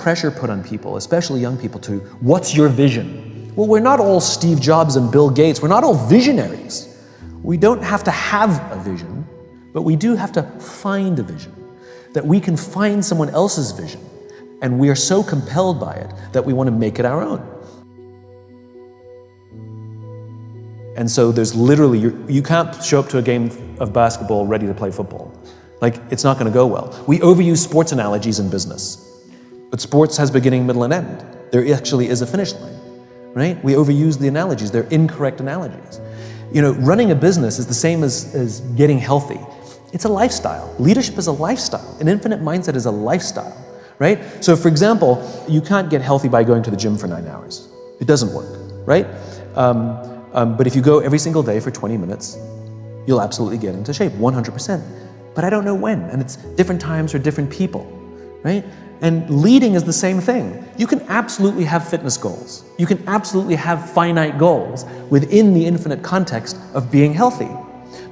pressure put on people, especially young people, to what's your vision? Well, we're not all Steve Jobs and Bill Gates. We're not all visionaries. We don't have to have a vision, but we do have to find a vision. That we can find someone else's vision, and we are so compelled by it that we want to make it our own. And so there's literally, you can't show up to a game of basketball ready to play football. Like, it's not going to go well. We overuse sports analogies in business, but sports has beginning, middle, and end. There actually is a finish line, right? We overuse the analogies. They're incorrect analogies. You know, running a business is the same as getting healthy. It's a lifestyle. Leadership is a lifestyle. An infinite mindset is a lifestyle, right? So for example, you can't get healthy by going to the gym for 9 hours. It doesn't work, right? But if you go every single day for 20 minutes, you'll absolutely get into shape, 100%. But I don't know when, and it's different times for different people, right? And leading is the same thing. You can absolutely have fitness goals. You can absolutely have finite goals within the infinite context of being healthy.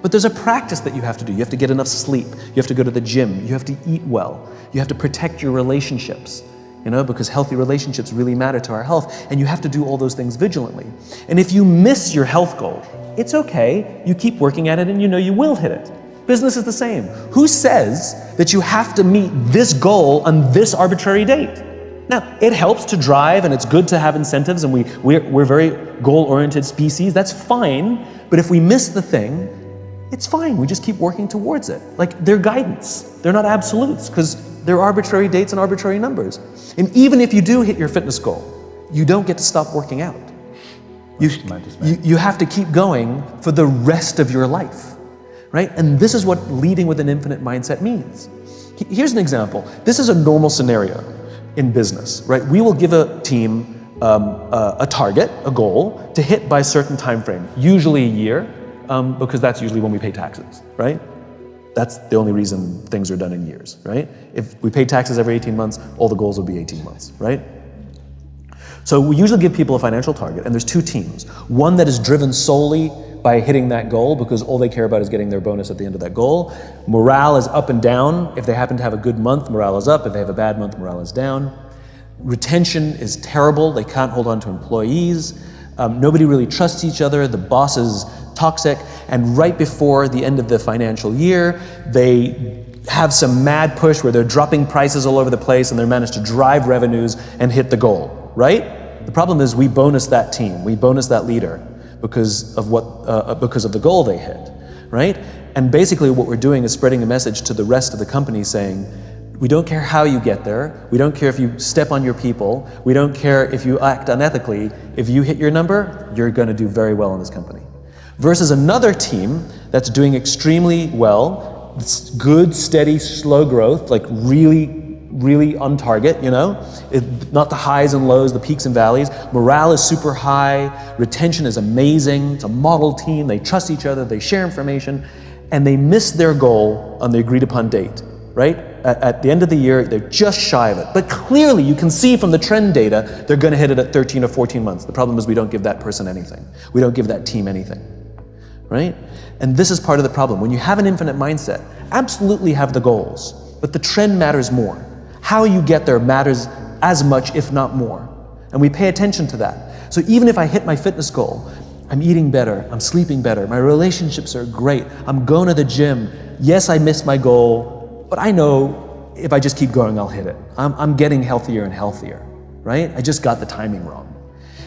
But there's a practice that you have to do. You have to get enough sleep. You have to go to the gym. You have to eat well. You have to protect your relationships, you know, because healthy relationships really matter to our health, and you have to do all those things vigilantly. And if you miss your health goal, it's okay. You keep working at it and you know you will hit it. Business is the same. Who says that you have to meet this goal on this arbitrary date? Now, it helps to drive and it's good to have incentives, and we're very goal-oriented species. That's fine. But if we miss the thing, it's fine. We just keep working towards it. Like, they're guidance. They're not absolutes, because they're arbitrary dates and arbitrary numbers. And even if you do hit your fitness goal, you don't get to stop working out. You have to keep going for the rest of your life, right? And this is what leading with an infinite mindset means. Here's an example. This is a normal scenario in business, right? We will give a team a target, a goal, to hit by a certain time frame, usually a year, because that's usually when we pay taxes, right? That's the only reason things are done in years, right? If we pay taxes every 18 months, all the goals would be 18 months, right? So we usually give people a financial target, and there's two teams. One that is driven solely by hitting that goal, because all they care about is getting their bonus at the end of that goal. Morale is up and down. If they happen to have a good month, morale is up. If they have a bad month, morale is down. Retention is terrible. They can't hold on to employees. Nobody really trusts each other. The boss is toxic. And right before the end of the financial year, they have some mad push where they're dropping prices all over the place, and they manage to drive revenues and hit the goal, right? The problem is we bonus that team. We bonus that leader because of the goal they hit, right? And basically what we're doing is spreading a message to the rest of the company saying, we don't care how you get there. We don't care if you step on your people. We don't care if you act unethically. If you hit your number, you're going to do very well in this company. Versus another team that's doing extremely well. It's good, steady, slow growth, like really on target, you know? Not the highs and lows, the peaks and valleys. Morale is super high. Retention is amazing. It's a model team. They trust each other. They share information. And they miss their goal on the agreed upon date, right? At the end of the year, they're just shy of it. But clearly, you can see from the trend data, they're going to hit it at 13 or 14 months. The problem is we don't give that person anything. We don't give that team anything, right? And this is part of the problem. When you have an infinite mindset, absolutely have the goals, but the trend matters more. How you get there matters as much, if not more. And we pay attention to that. So even if I hit my fitness goal, I'm eating better, I'm sleeping better, my relationships are great, I'm going to the gym. Yes, I missed my goal, but I know if I just keep going, I'll hit it. I'm getting healthier and healthier, right? I just got the timing wrong.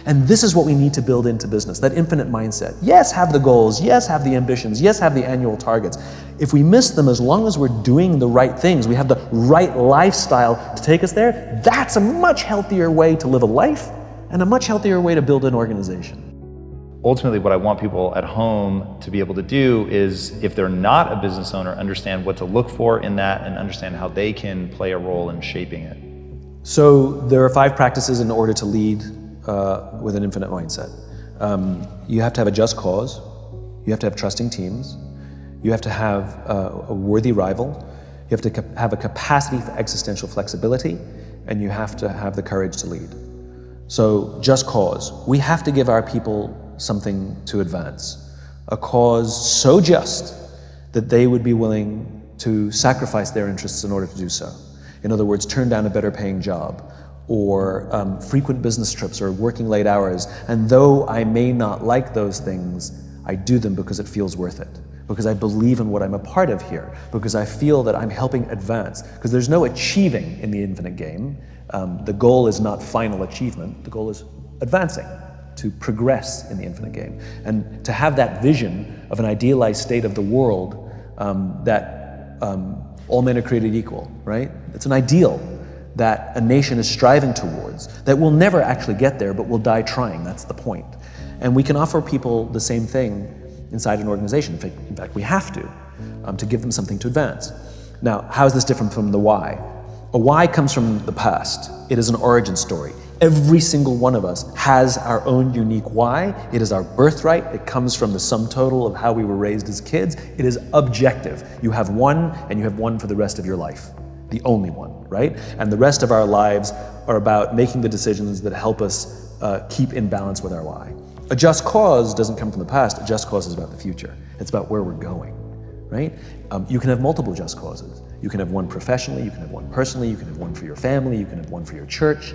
And this is what we need to build into business, that infinite mindset. Yes, have the goals. Yes, have the ambitions. Yes, have the annual targets. If we miss them, as long as we're doing the right things, we have the right lifestyle to take us there, that's a much healthier way to live a life and a much healthier way to build an organization. Ultimately, what I want people at home to be able to do is, if they're not a business owner, understand what to look for in that and understand how they can play a role in shaping it. So there are 5 practices in order to lead with an infinite mindset. You have to have a just cause. You have to have trusting teams. You have to have a worthy rival. You have to have a capacity for existential flexibility, and you have to have the courage to lead. So just cause. We have to give our people something to advance. A cause so just that they would be willing to sacrifice their interests in order to do so. In other words, turn down a better paying job, or frequent business trips or working late hours. And though I may not like those things, I do them because it feels worth it, because I believe in what I'm a part of here, because I feel that I'm helping advance, because there's no achieving in the infinite game. The goal is not final achievement, the goal is advancing, to progress in the infinite game. And to have that vision of an idealized state of the world that all men are created equal, right? It's an ideal that a nation is striving towards, that will never actually get there, but will die trying. That's the point. And we can offer people the same thing inside an organization. In fact, we have to give them something to advance. Now, how is this different from the why? A why comes from the past. It is an origin story. Every single one of us has our own unique why. It is our birthright. It comes from the sum total of how we were raised as kids. It is objective. You have one, and you have one for the rest of your life. The only one, right? And the rest of our lives are about making the decisions that help us keep in balance with our why. A just cause doesn't come from the past. A just cause is about the future. It's about where we're going, right? You can have multiple just causes. You can have one professionally, you can have one personally, you can have one for your family, you can have one for your church.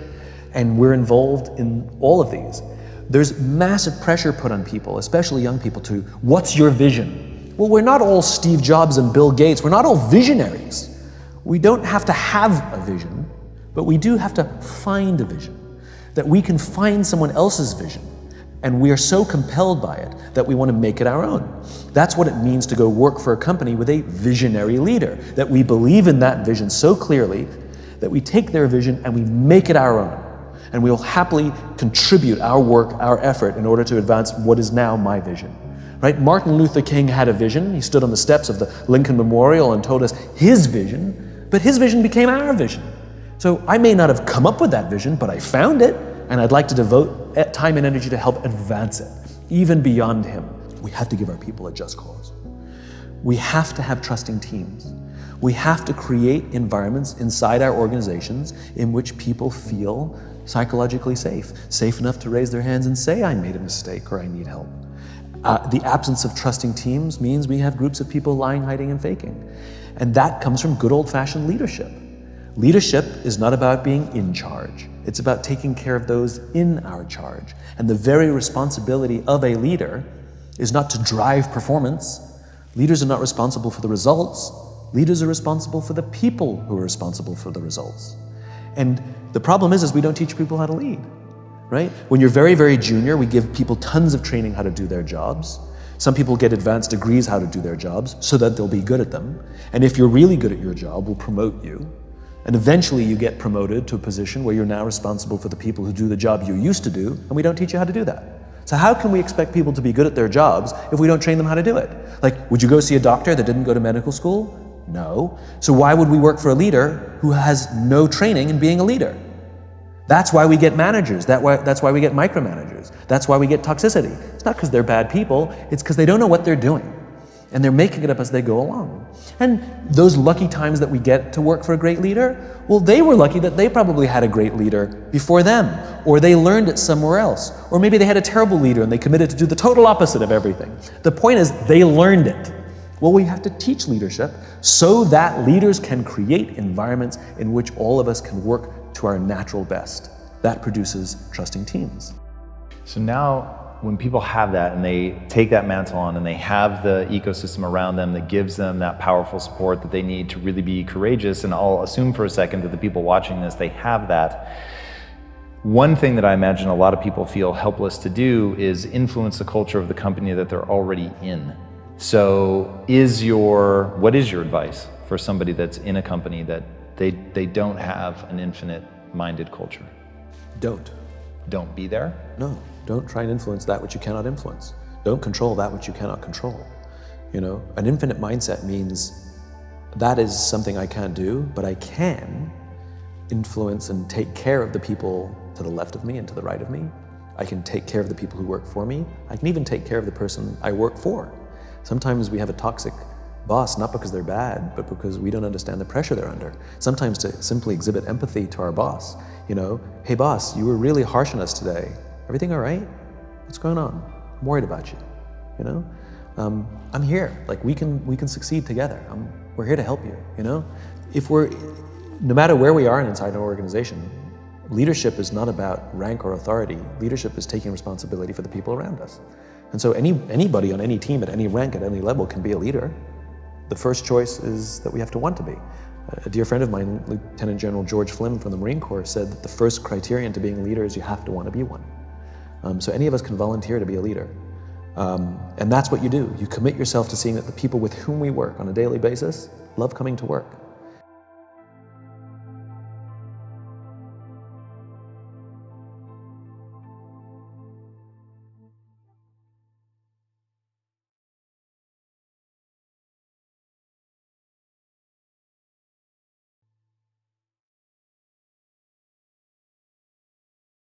And we're involved in all of these. There's massive pressure put on people, especially young people, to what's your vision? Well, we're not all Steve Jobs and Bill Gates. We're not all visionaries. We don't have to have a vision, but we do have to find a vision, that we can find someone else's vision. And we are so compelled by it that we want to make it our own. That's what it means to go work for a company with a visionary leader, that we believe in that vision so clearly that we take their vision and we make it our own. And we'll happily contribute our work, our effort, in order to advance what is now my vision. Right? Martin Luther King had a vision. He stood on the steps of the Lincoln Memorial and told us his vision, but his vision became our vision. So I may not have come up with that vision, but I found it, and I'd like to devote time and energy to help advance it, even beyond him. We have to give our people a just cause. We have to have trusting teams. We have to create environments inside our organizations in which people feel psychologically safe enough to raise their hands and say, I made a mistake or I need help. The absence of trusting teams means we have groups of people lying, hiding, and faking. And that comes from good old-fashioned leadership. Leadership is not about being in charge. It's about taking care of those in our charge. And the very responsibility of a leader is not to drive performance. Leaders are not responsible for the results. Leaders are responsible for the people who are responsible for the results. And the problem is we don't teach people how to lead, right? When you're very, very junior, we give people tons of training how to do their jobs. Some people get advanced degrees how to do their jobs so that they'll be good at them. And if you're really good at your job, we'll promote you. And eventually you get promoted to a position where you're now responsible for the people who do the job you used to do, and we don't teach you how to do that. So how can we expect people to be good at their jobs if we don't train them how to do it? Like, would you go see a doctor that didn't go to medical school? No. So why would we work for a leader who has no training in being a leader? That's why we get managers. That's why we get micromanagers. That's why we get toxicity. It's not because they're bad people, it's because they don't know what they're doing. And they're making it up as they go along. And those lucky times that we get to work for a great leader, well, they were lucky that they probably had a great leader before them, or they learned it somewhere else, or maybe they had a terrible leader and they committed to do the total opposite of everything. The point is, they learned it. Well, we have to teach leadership so that leaders can create environments in which all of us can work to our natural best. That produces trusting teams. So now, when people have that and they take that mantle on and they have the ecosystem around them that gives them that powerful support that they need to really be courageous, and I'll assume for a second that the people watching this, they have that. One thing that I imagine a lot of people feel helpless to do is influence the culture of the company that they're already in. So what is your advice for somebody that's in a company that they don't have an infinite-minded culture? Don't be there? No. Don't try and influence that which you cannot influence. Don't control that which you cannot control. You know, an infinite mindset means that is something I can't do, but I can influence and take care of the people to the left of me and to the right of me. I can take care of the people who work for me. I can even take care of the person I work for. Sometimes we have a toxic boss, not because they're bad, but because we don't understand the pressure they're under. Sometimes to simply exhibit empathy to our boss. You know, hey boss, you were really harsh on us today. Everything all right? What's going on? I'm worried about you, you know? I'm here, like we can succeed together. We're here to help you, you know? No matter where we are inside an organization, leadership is not about rank or authority. Leadership is taking responsibility for the people around us. And so anybody on any team at any rank at any level can be a leader. The first choice is that we have to want to be. A dear friend of mine, Lieutenant General George Flynn from the Marine Corps, said that the first criterion to being a leader is you have to want to be one. So any of us can volunteer to be a leader. And that's what you do. You commit yourself to seeing that the people with whom we work on a daily basis love coming to work.